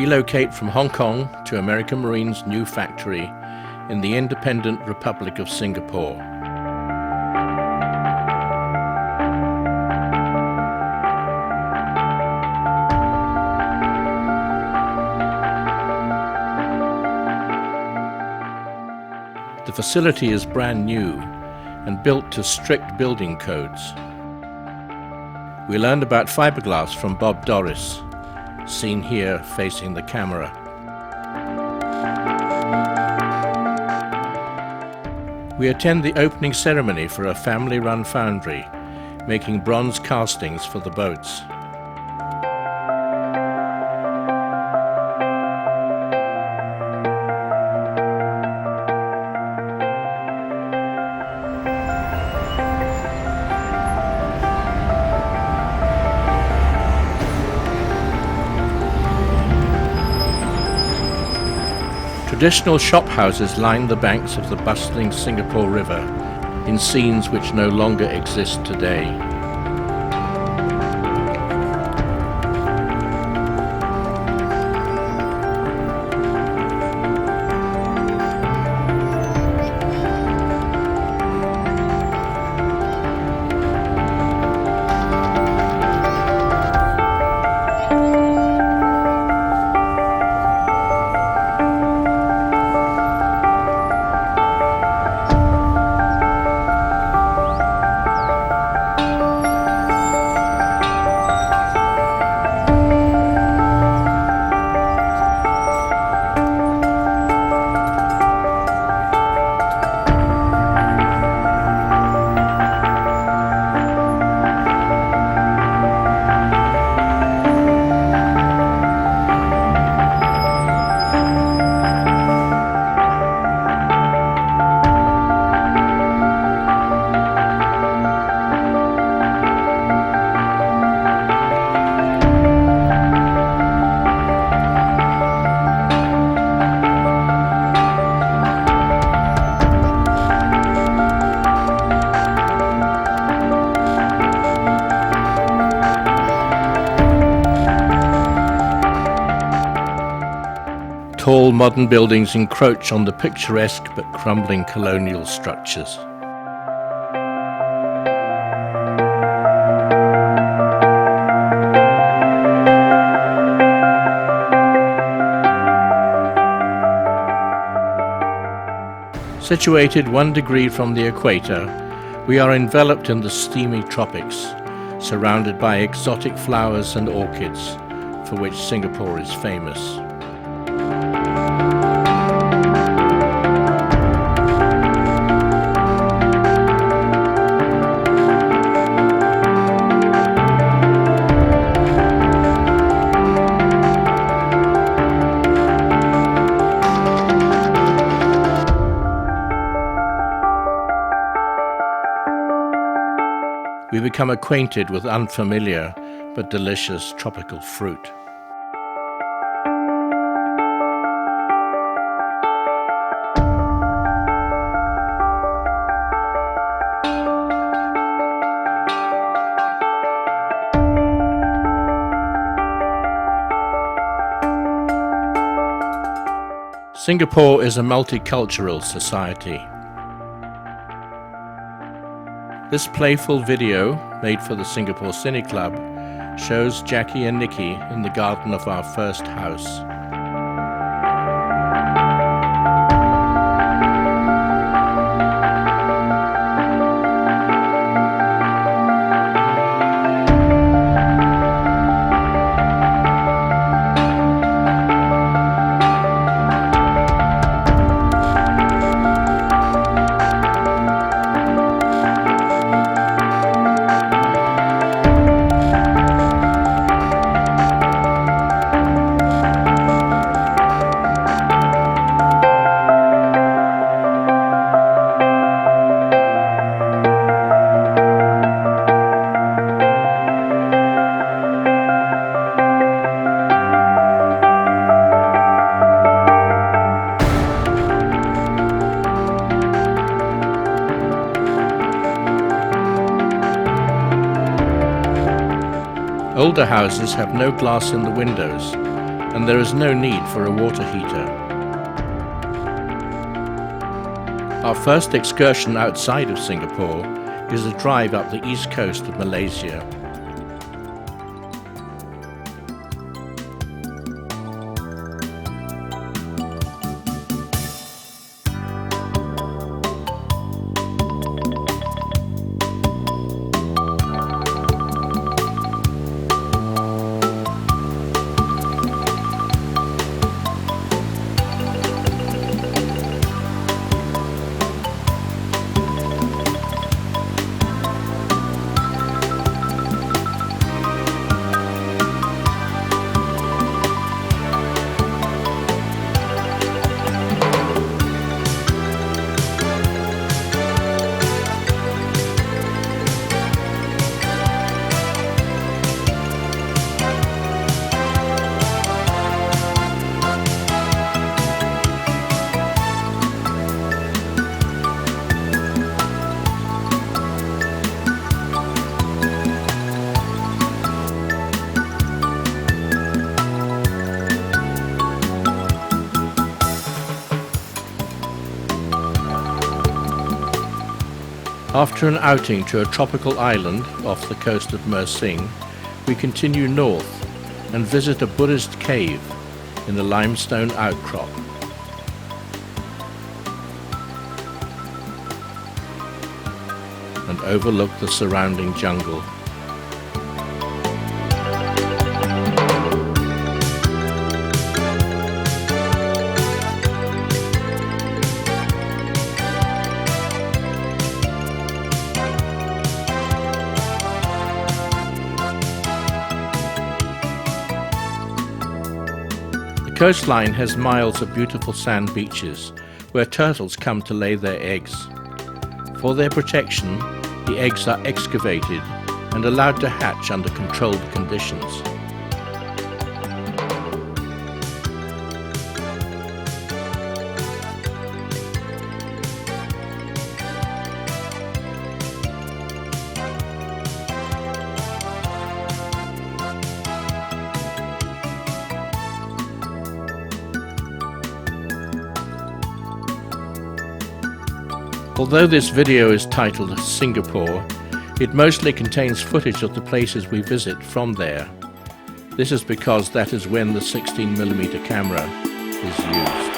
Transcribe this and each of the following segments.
relocate from Hong Kong to American Marine's new factory in the independent Republic of Singapore. The facility is brand new and built to strict building codes. We learned about fiberglass from Bob Doris, seen here facing the camera. We attend the opening ceremony for a family-run foundry, making bronze castings for the boats. Traditional shop houses line the banks of the bustling Singapore River in scenes which no longer exist today. Tall modern buildings encroach on the picturesque but crumbling colonial structures. Situated 1 degree from the equator, we are enveloped in the steamy tropics, surrounded by exotic flowers and orchids, for which Singapore is famous. We become acquainted with unfamiliar but delicious tropical fruit. Singapore is a multicultural society. This playful video, made for the Singapore Cine Club, shows Jackie and Nikki in the garden of our first house. Older houses have no glass in the windows and there is no need for a water heater. Our first excursion outside of Singapore is a drive up the east coast of Malaysia. After an outing to a tropical island off the coast of Mersing, we continue north and visit a Buddhist cave in the limestone outcrop. And overlook the surrounding jungle. The coastline has miles of beautiful sand beaches where turtles come to lay their eggs. For their protection, the eggs are excavated and allowed to hatch under controlled conditions. Although this video is titled Singapore, it mostly contains footage of the places we visit from there. This is because that is when the 16mm camera is used.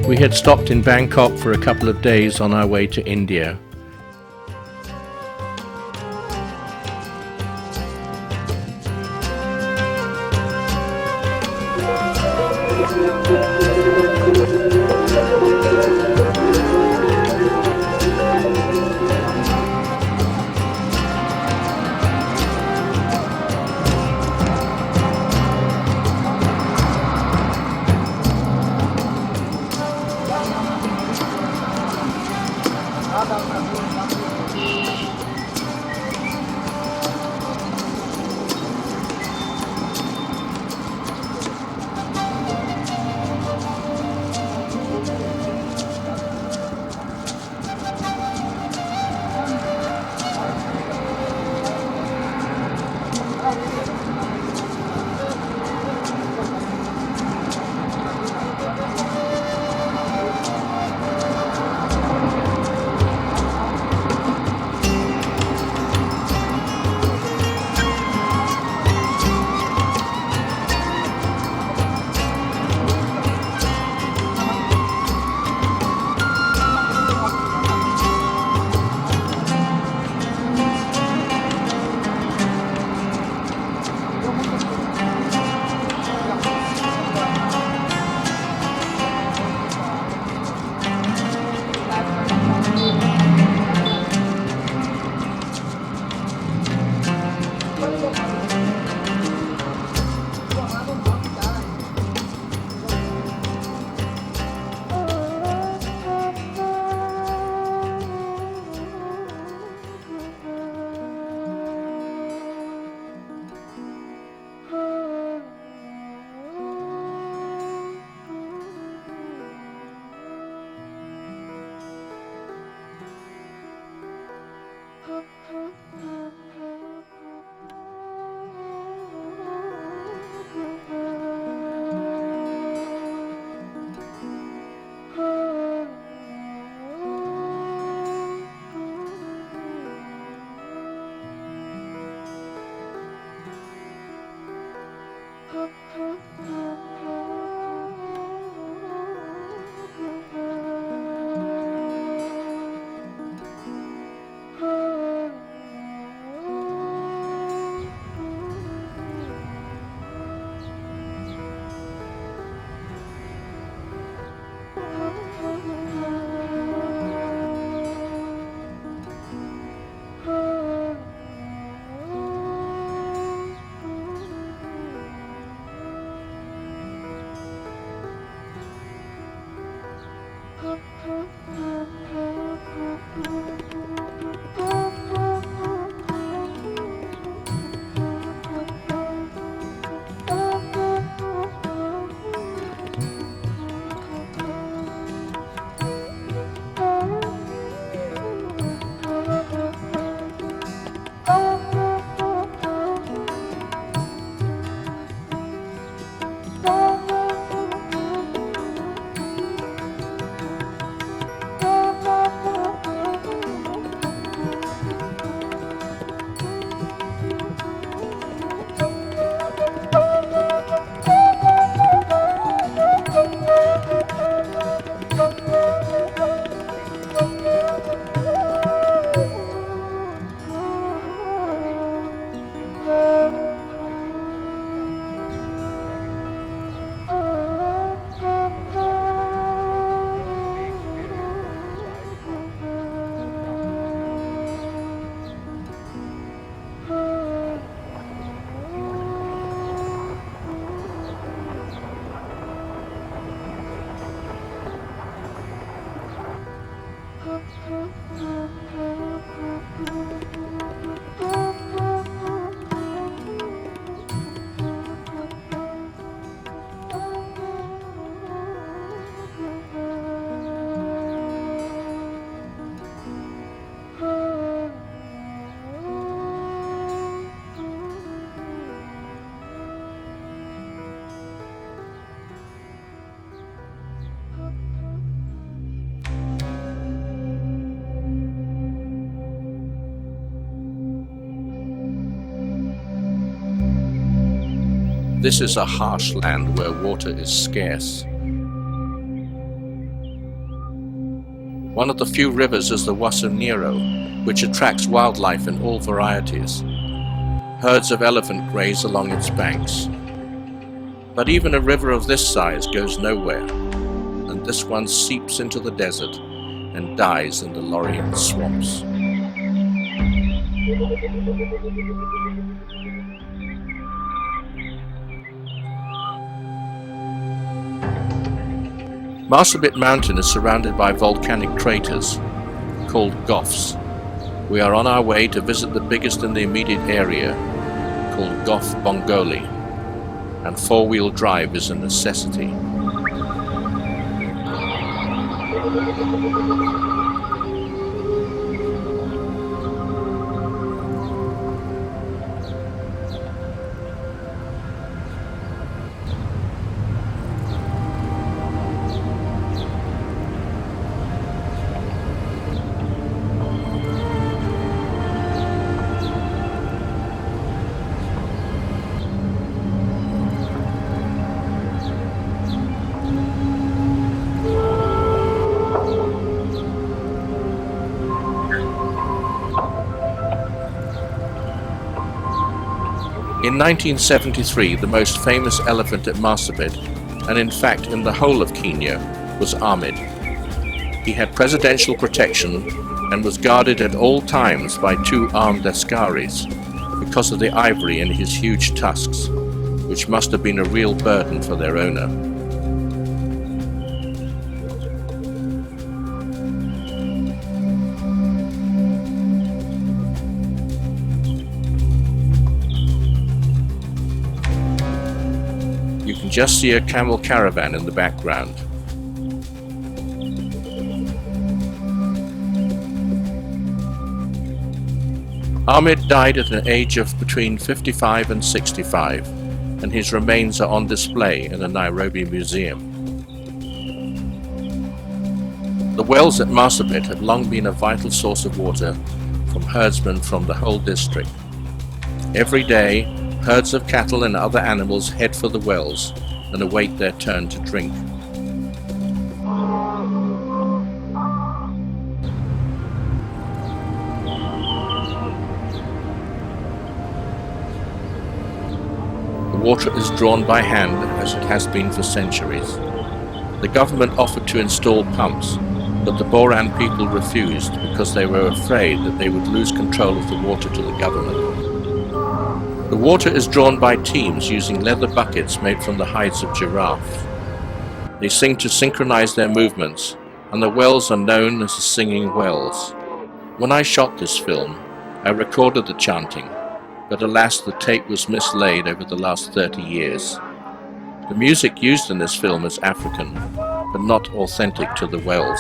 We had stopped in Bangkok for a couple of days on our way to India. This is a harsh land where water is scarce. One of the few rivers is the Wasanero, which attracts wildlife in all varieties. Herds of elephant graze along its banks. But even a river of this size goes nowhere, and this one seeps into the desert and dies in the Lorraine swamps. Marsabit Mountain is surrounded by volcanic craters called Goughs. We are on our way to visit the biggest in the immediate area, called Goughs Bongoli, and four-wheel drive is a necessity. In 1973, the most famous elephant at Marsabit, and in fact in the whole of Kenya, was Ahmed. He had presidential protection and was guarded at all times by two armed askaris because of the ivory in his huge tusks, which must have been a real burden for their owner. You can just see a camel caravan in the background. Ahmed died at an age of between 55 and 65, and his remains are on display in the Nairobi Museum. The wells at Marsabit have long been a vital source of water from herdsmen from the whole district. Every day, herds of cattle and other animals head for the wells and await their turn to drink. The water is drawn by hand as it has been for centuries. The government offered to install pumps, but the Boran people refused because they were afraid that they would lose control of the water to the government. The water is drawn by teams using leather buckets made from the hides of giraffe. They seem to synchronize their movements and the wells are known as the Singing Wells. When I shot this film, I recorded the chanting, but alas, the tape was mislaid over the last 30 years. The music used in this film is African, but not authentic to the wells.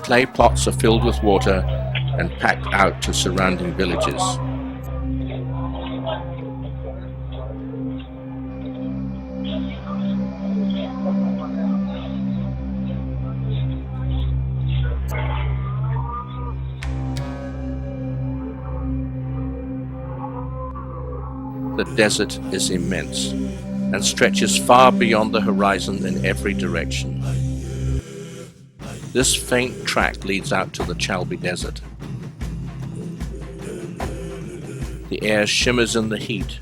Clay pots are filled with water and packed out to surrounding villages. The desert is immense and stretches far beyond the horizon in every direction. This faint track leads out to the Chalbi Desert. The air shimmers in the heat,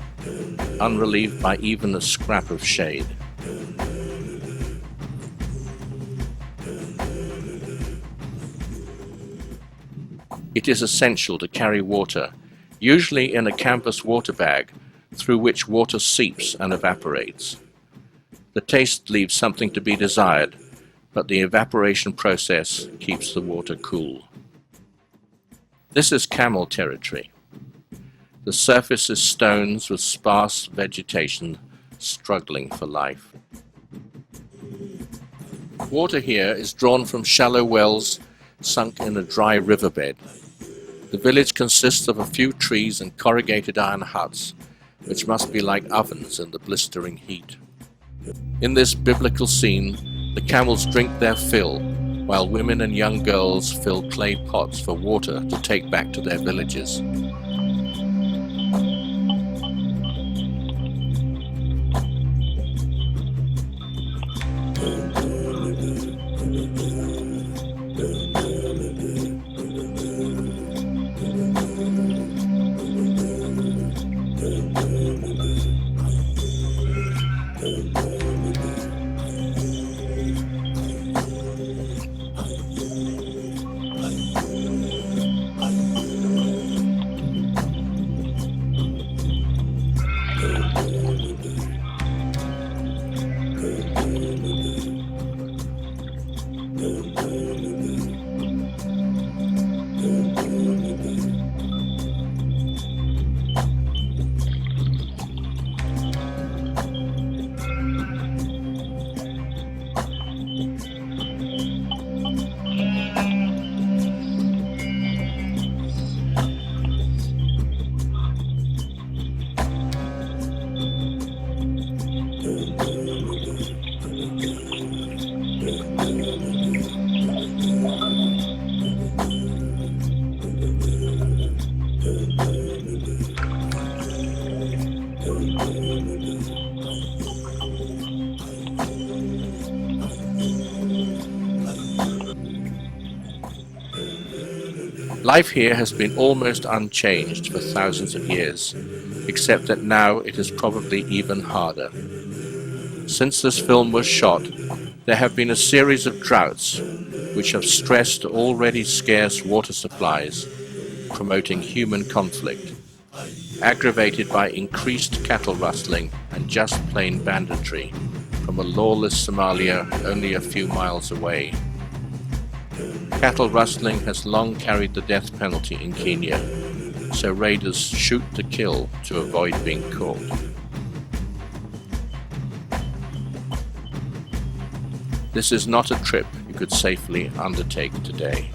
unrelieved by even a scrap of shade. It is essential to carry water, usually in a canvas water bag, through which water seeps and evaporates. The taste leaves something to be desired, but the evaporation process keeps the water cool. This is camel territory. The surface is stones with sparse vegetation struggling for life. Water here is drawn from shallow wells sunk in a dry riverbed. The village consists of a few trees and corrugated iron huts, which must be like ovens in the blistering heat. In this biblical scene, the camels drink their fill, while women and young girls fill clay pots for water to take back to their villages. Life here has been almost unchanged for thousands of years, except that now it is probably even harder. Since this film was shot, there have been a series of droughts which have stressed already scarce water supplies, promoting human conflict, aggravated by increased cattle rustling and just plain banditry from a lawless Somalia only a few miles away. Cattle rustling has long carried the death penalty in Kenya, so raiders shoot to kill to avoid being caught. This is not a trip you could safely undertake today.